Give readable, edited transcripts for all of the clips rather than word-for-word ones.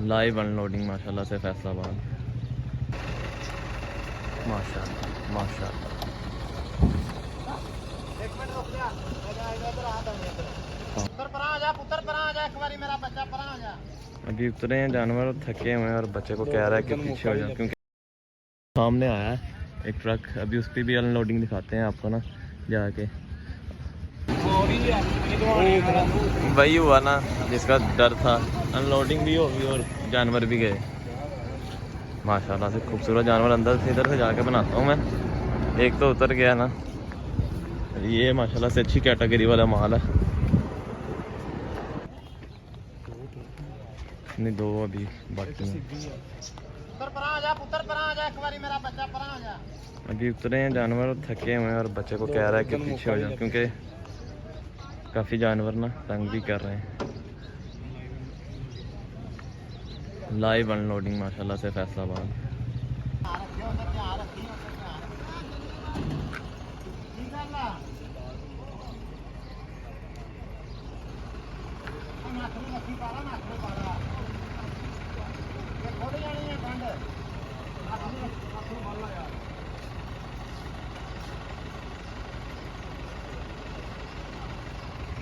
Live unloading माशाल्लाह से फैसलाबाद। माशाल्लाह माशाल्लाह। अभी उतरे हैं जानवर, थके हुए हैं और बच्चे को कह रहा है कि पीछे हो जाओ क्योंकि सामने आया है एक ट्रक। अभी उसकी भी अनलोडिंग दिखाते हैं आपको ना जाके। वही हुआ ना जिसका डर था, अनलोडिंग भी होगी और जानवर भी गए। माशाल्लाह से खूबसूरत जानवर अंदर से इधर से जाके बनाता हूँ मैं। एक तो उतर गया ना, ये माशाल्लाह से अच्छी कैटेगरी वाला माल है। नहीं दो अभी बाकी हैं। अभी उतरे हैं जानवर, थके हुए हैं और बच्चे को कह रहा है कि पीछे हो जाओ क्योंकि काफ़ी जानवर ना तंग भी कर रहे हैं। लाइव अनलोडिंग माशाल्लाह से फैसलाबाद।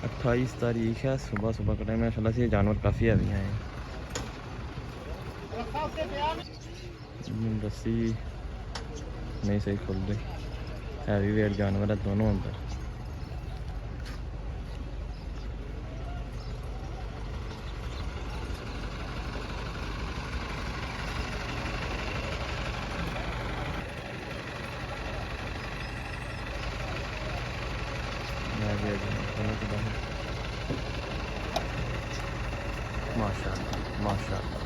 अट्ठाईस तारीख है, सुबह सुबह का टाइम है। माशाल्लाह से ये जानवर काफ़ी हैवी हैं। रस्सी नहीं सही खुल रही, हैवी वेट जानवर है दोनों अंदर। माशाल्लाह माशाल्लाह।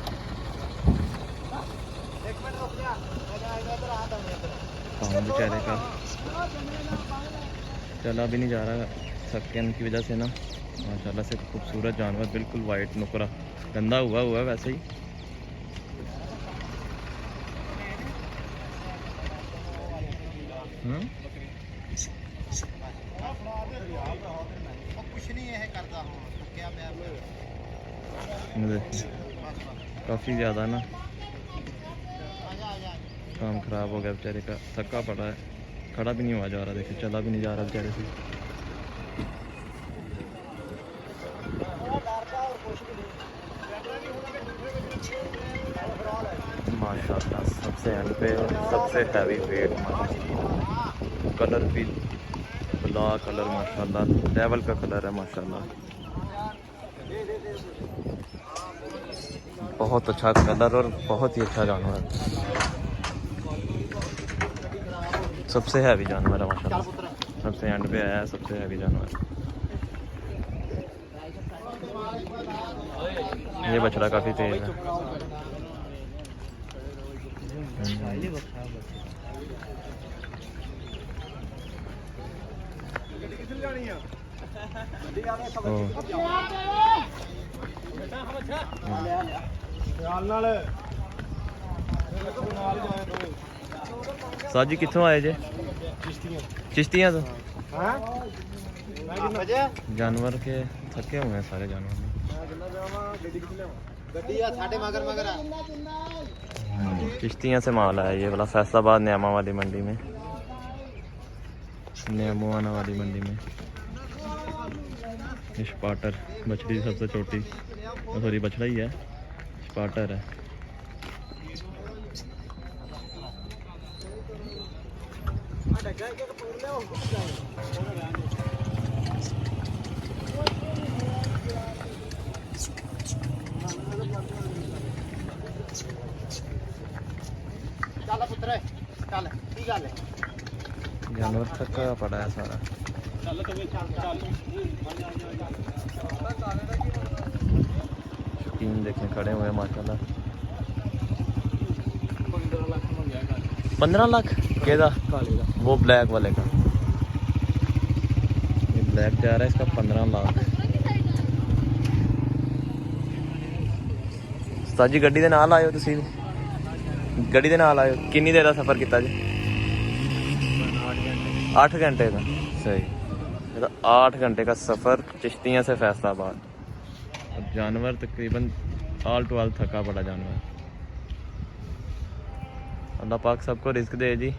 काम बेचारे का चला भी नहीं जा रहा थकन की वजह से ना। माशाल्लाह से खूबसूरत जानवर, बिल्कुल वाइट नुकरा, गंदा हुआ है वैसे ही। काफ़ी ज़्यादा ना काम ख़राब हो गया बेचारे का, थका पड़ा है, खड़ा भी नहीं हुआ जा रहा। देखिए चला भी नहीं जा रहा बेचारे से। माशाल्लाह सबसे एंड पे सबसे हैवी वेट, कलर भी ब्लैक कलर माशाल्लाह, लेवल का कलर है माशाल्लाह। बहुत अच्छा कलर और बहुत ही अच्छा जानवर, सबसे हैवी जानवर है माशाल्लाह। सबसे एंड पे आया है सबसे हैवी जानवर। ये बछड़ा काफ़ी तेज है। साजी कितों आए जे? चिश्तियाँ तो जानवर के थके हुए हैं सारे जानवर। चिश्तियाँ से माल आया ये वाला फैसलाबाद न्यामा वाली मंडी में, न्यामुआना वाली मंडी में। स्पाटर मछली सबसे छोटी, सॉरी बछड़ा ही है, स्पाटर है। जानवर थका पड़ा है सारा। शौकीन देखें खड़े हुए माशाल्लाह। 15 लाख केदा? वो ब्लैक वाले का, ये ब्लैक जा रहा है, इसका 15 लाख। साजी गड्डी दे नाल आयो तुसीं, गड्डी दे नाल आयो। कितनी देर का सफ़र किया जी? 8 घंटे का। सही, 8 घंटे का सफ़र चिश्तियाँ से फैसलाबाद। अब जानवर तकरीबन आल टू आल थका पड़ा जानवर। अल्लाह पाक सबको रिस्क दे जी।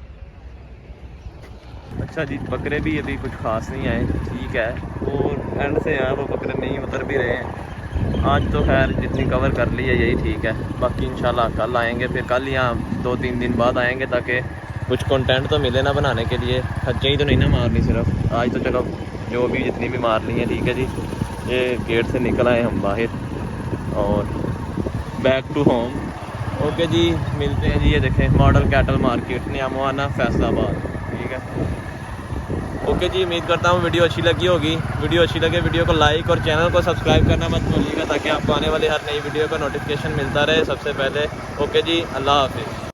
अच्छा जी, बकरे भी अभी कुछ खास नहीं आए, ठीक है, और एंड से यहाँ वो बकरे नहीं उतर भी रहे हैं। आज तो खैर जितनी कवर कर ली है यही ठीक है, बाकी इंशाल्लाह कल आएंगे, फिर कल यहाँ 2-3 दिन बाद आएंगे ताकि कुछ कंटेंट तो मिले ना बनाने के लिए। खच्चे ही तो नहीं ना मारनी सिर्फ, आज तो चलो जो भी जितनी भी मार ली है ठीक है जी। ये गेट से निकल आए हम बाहर और बैक टू होम। ओके जी, मिलते हैं जी। ये देखें मॉडल कैटल मार्केट, न्यामवाना, फैसलाबाद, ठीक है। ओके जी, उम्मीद करता हूँ वीडियो अच्छी लगी होगी। वीडियो अच्छी लगे वीडियो को लाइक और चैनल को सब्सक्राइब करना मत भूलिएगा ताकि आपको आने वाले हर नई वीडियो का नोटिफिकेशन मिलता रहे सबसे पहले। ओके जी, अल्लाह हाफिज़।